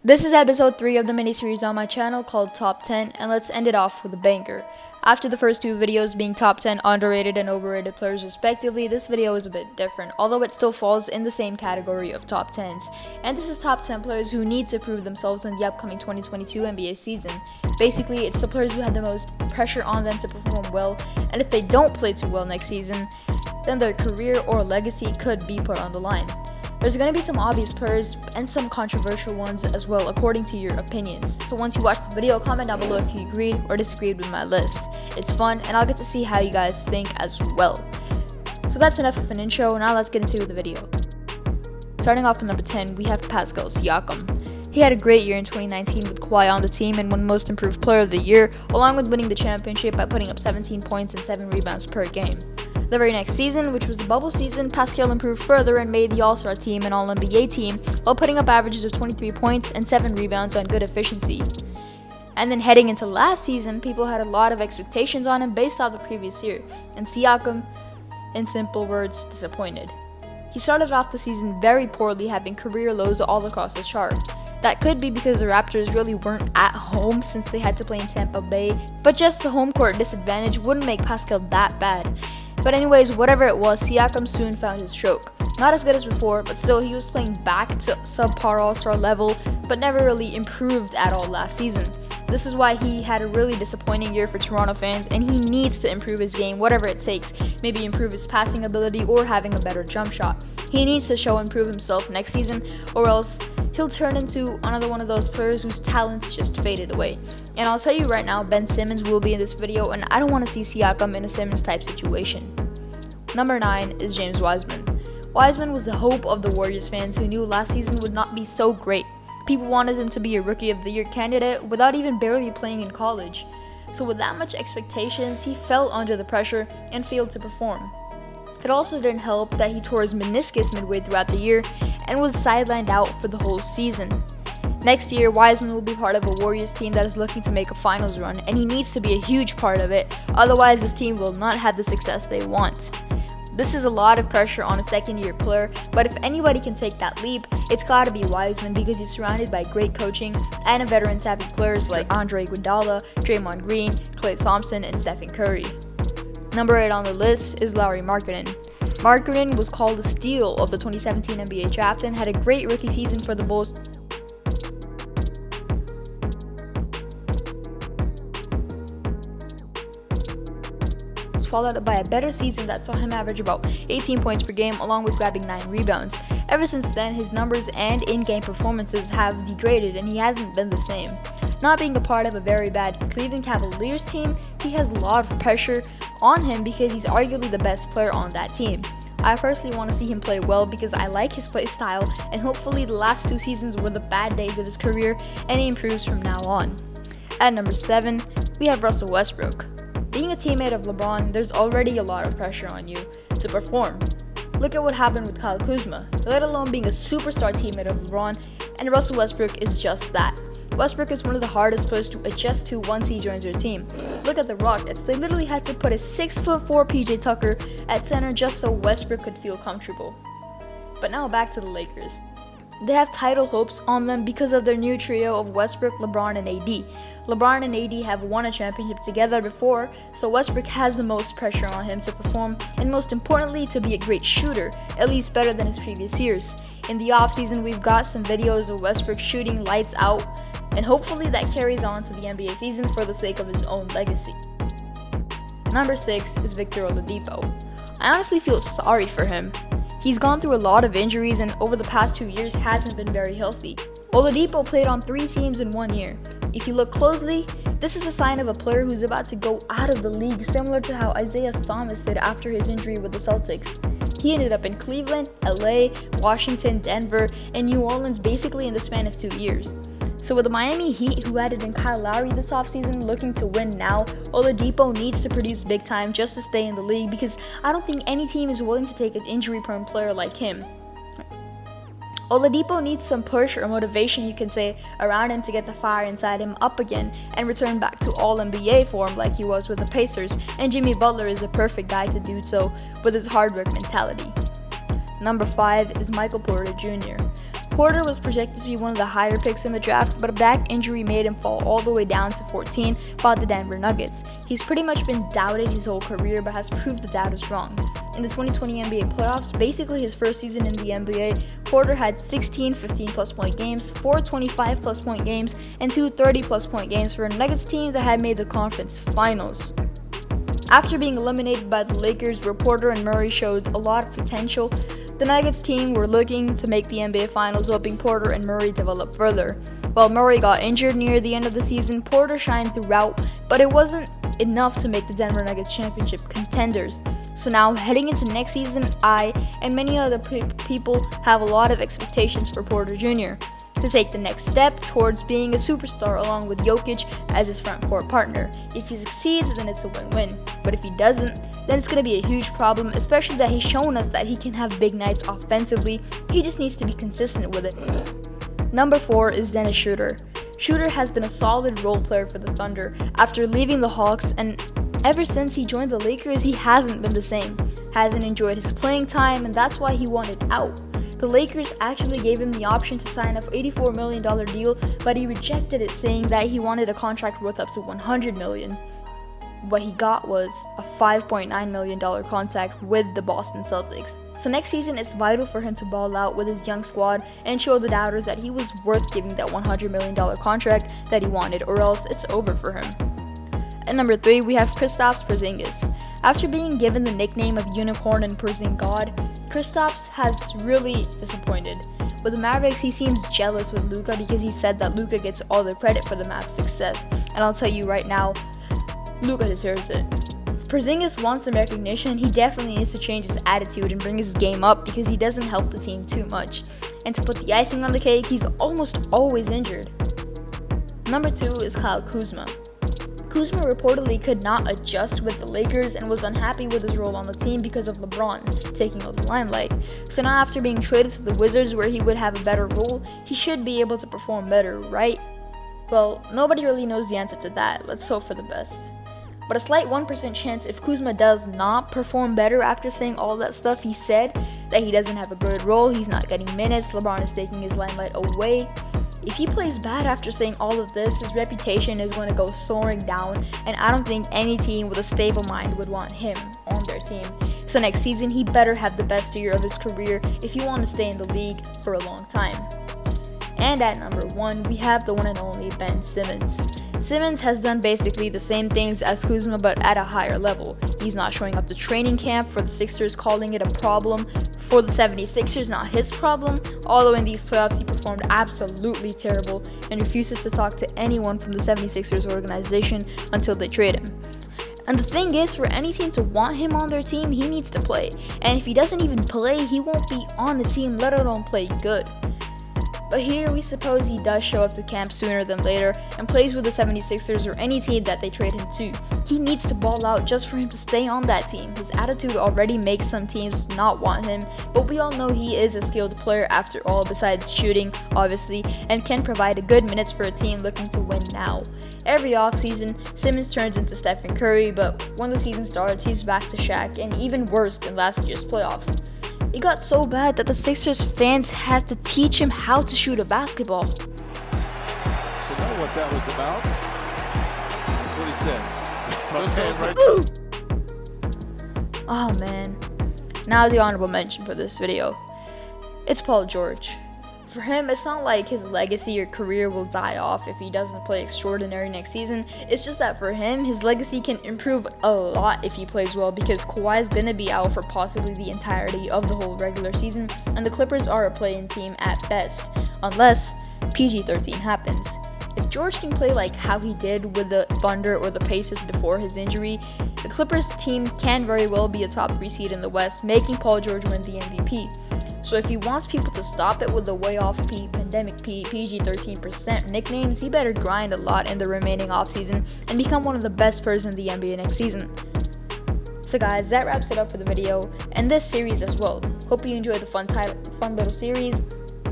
This is episode 3 of the miniseries on my channel called Top 10, and let's end it off with a banger. After the first two videos being top 10 underrated and overrated players respectively, this video is a bit different, although it still falls in the same category of top 10s. And this is top 10 players who need to prove themselves in the upcoming 2022 NBA season. Basically, it's the players who have the most pressure on them to perform well, and if they don't play too well next season, then their career or legacy could be put on the line. There's going to be some obvious players and some controversial ones as well according to your opinions. So once you watch the video, comment down below if you agreed or disagreed with my list. It's fun and I'll get to see how you guys think as well. So that's enough of an intro, now let's get into the video. Starting off with number 10, we have Pascal Siakam. He had a great year in 2019 with Kawhi on the team and won Most Improved Player of the Year, along with winning the championship by putting up 17 points and 7 rebounds per game. The very next season, which was the bubble season, Pascal improved further and made the All-Star team and All-NBA team while putting up averages of 23 points and 7 rebounds on good efficiency. And then heading into last season, people had a lot of expectations on him based off the previous year, and Siakam, in simple words, disappointed. He started off the season very poorly, having career lows all across the chart. That could be because the Raptors really weren't at home since they had to play in Tampa Bay, but just the home court disadvantage wouldn't make Pascal that bad. But anyways, whatever it was, Siakam soon found his stroke. Not as good as before, but still he was playing back to subpar all-star level, but never really improved at all last season. This is why he had a really disappointing year for Toronto fans, and he needs to improve his game, whatever it takes. Maybe improve his passing ability or having a better jump shot. He needs to show and prove himself next season, or else he'll turn into another one of those players whose talents just faded away. And I'll tell you right now, Ben Simmons will be in this video, and I don't want to see Siakam in a Simmons type situation. Number 9 is James Wiseman. Wiseman was the hope of the Warriors fans who knew last season would not be so great. People wanted him to be a Rookie of the Year candidate without even barely playing in college. So with that much expectations, he fell under the pressure and failed to perform. It also didn't help that he tore his meniscus midway throughout the year and was sidelined out for the whole season. Next year, Wiseman will be part of a Warriors team that is looking to make a finals run, and he needs to be a huge part of it, otherwise this team will not have the success they want. This is a lot of pressure on a second-year player, but if anybody can take that leap, it's gotta be Wiseman because he's surrounded by great coaching and veteran-savvy players like Andre Iguodala, Draymond Green, Klay Thompson, and Stephen Curry. Number 8 on the list is Lauri Markkanen. Markkanen was called the steal of the 2017 NBA draft and had a great rookie season for the Bulls, followed by a better season that saw him average about 18 points per game along with grabbing 9 rebounds. Ever since then, his numbers and in-game performances have degraded and he hasn't been the same. Not being a part of a very bad Cleveland Cavaliers team, he has a lot of pressure on him because he's arguably the best player on that team. I personally want to see him play well because I like his play style, and hopefully the last 2 seasons were the bad days of his career and he improves from now on. At number 7, we have Russell Westbrook. Being a teammate of LeBron, there's already a lot of pressure on you to perform. Look at what happened with Kyle Kuzma, let alone being a superstar teammate of LeBron, and Russell Westbrook is just that. Westbrook is one of the hardest players to adjust to once he joins your team. Look at the Rockets, they literally had to put a 6'4" PJ Tucker at center just so Westbrook could feel comfortable. But now back to the Lakers. They have title hopes on them because of their new trio of Westbrook, LeBron, and AD. LeBron and AD have won a championship together before, so Westbrook has the most pressure on him to perform, and most importantly, to be a great shooter, at least better than his previous years. In the offseason, we've got some videos of Westbrook shooting lights out, and hopefully that carries on to the NBA season for the sake of his own legacy. Number 6 is Victor Oladipo. I honestly feel sorry for him. He's gone through a lot of injuries and over the past 2 years hasn't been very healthy. Oladipo played on 3 teams in 1 year. If you look closely, this is a sign of a player who's about to go out of the league, similar to how Isaiah Thomas did after his injury with the Celtics. He ended up in Cleveland, LA, Washington, Denver, and New Orleans basically in the span of 2 years. So with the Miami Heat, who added in Kyle Lowry this offseason looking to win now, Oladipo needs to produce big time just to stay in the league because I don't think any team is willing to take an injury-prone player like him. Oladipo needs some push or motivation, you can say, around him to get the fire inside him up again and return back to All-NBA form like he was with the Pacers, and Jimmy Butler is a perfect guy to do so with his hard work mentality. Number 5 is Michael Porter Jr. Porter was projected to be one of the higher picks in the draft, but a back injury made him fall all the way down to 14 by the Denver Nuggets. He's pretty much been doubted his whole career, but has proved the doubters wrong. In the 2020 NBA playoffs, basically his first season in the NBA, Porter had 16 15-plus point games, 4 25-plus point games, and 2 30-plus point games for a Nuggets team that had made the conference finals. After being eliminated by the Lakers, where Porter and Murray showed a lot of potential, the Nuggets team were looking to make the NBA Finals, hoping Porter and Murray develop further. While Murray got injured near the end of the season, Porter shined throughout, but it wasn't enough to make the Denver Nuggets championship contenders. So now, heading into next season, I and many other people have a lot of expectations for Porter Jr. to take the next step towards being a superstar along with Jokic as his front court partner. If he succeeds, then it's a win-win. But if he doesn't, then it's going to be a huge problem, especially that he's shown us that he can have big nights offensively. He just needs to be consistent with it. Number 4 is Dennis Schroeder. Schroeder has been a solid role player for the Thunder after leaving the Hawks, and ever since he joined the Lakers, he hasn't been the same. Hasn't enjoyed his playing time, and that's why he wanted out. The Lakers actually gave him the option to sign a $84 million deal, but he rejected it, saying that he wanted a contract worth up to $100 million. What he got was a $5.9 million contract with the Boston Celtics. So next season, it's vital for him to ball out with his young squad and show the doubters that he was worth giving that $100 million contract that he wanted, or else it's over for him. At number 3, we have Kristaps Porzingis. After being given the nickname of Unicorn and Porzingod, Kristaps has really disappointed. With the Mavericks, he seems jealous with Luka because he said that Luka gets all the credit for the Mavs' success, and I'll tell you right now, Luka deserves it. If Porzingis wants some recognition, he definitely needs to change his attitude and bring his game up because he doesn't help the team too much. And to put the icing on the cake, he's almost always injured. Number 2 is Kyle Kuzma. Kuzma reportedly could not adjust with the Lakers and was unhappy with his role on the team because of LeBron taking over the limelight. So now, after being traded to the Wizards where he would have a better role, he should be able to perform better, right? Well, nobody really knows the answer to that. Let's hope for the best. But a slight 1% chance if Kuzma does not perform better after saying all that stuff he said, that he doesn't have a good role, he's not getting minutes, LeBron is taking his limelight away. If he plays bad after saying all of this, his reputation is going to go soaring down, and I don't think any team with a stable mind would want him on their team. So next season, he better have the best year of his career if he wants to stay in the league for a long time. And at number 1, we have the one and only Ben Simmons. Simmons has done basically the same things as Kuzma, but at a higher level. He's not showing up to training camp for the Sixers, calling it a problem for the 76ers, not his problem, although in these playoffs he performed absolutely terrible and refuses to talk to anyone from the 76ers organization until they trade him. And the thing is, for any team to want him on their team, he needs to play. And if he doesn't even play, he won't be on the team, let alone play good. But here we suppose he does show up to camp sooner than later and plays with the 76ers or any team that they trade him to. He needs to ball out just for him to stay on that team. His attitude already makes some teams not want him, but we all know he is a skilled player after all, besides shooting, obviously, and can provide a good minutes for a team looking to win now. Every offseason, Simmons turns into Stephen Curry, but when the season starts, he's back to Shaq, and even worse than last year's playoffs. It got so bad that the Sixers fans had to teach him how to shoot a basketball. To know what that was about, that's what he said. Oh man. Now the honorable mention for this video. It's Paul George. For him, it's not like his legacy or career will die off if he doesn't play extraordinary next season. It's just that for him, his legacy can improve a lot if he plays well, because Kawhi's gonna be out for possibly the entirety of the whole regular season, and the Clippers are a play-in team at best, unless PG-13 happens. If George can play like how he did with the Thunder or the Pacers before his injury, the Clippers team can very well be a top 3 seed in the West, making Paul George win the MVP. So if he wants people to stop it with the way off pandemic PG-13% nicknames, he better grind a lot in the remaining offseason and become one of the best players in the NBA next season. So guys, that wraps it up for the video and this series as well. Hope you enjoyed the fun little series.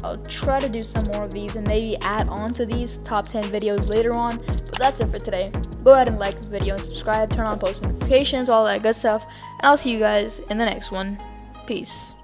I'll try to do some more of these and maybe add on to these top 10 videos later on, but that's it for today. Go ahead and like the video and subscribe, turn on post notifications, all that good stuff, and I'll see you guys in the next one. Peace.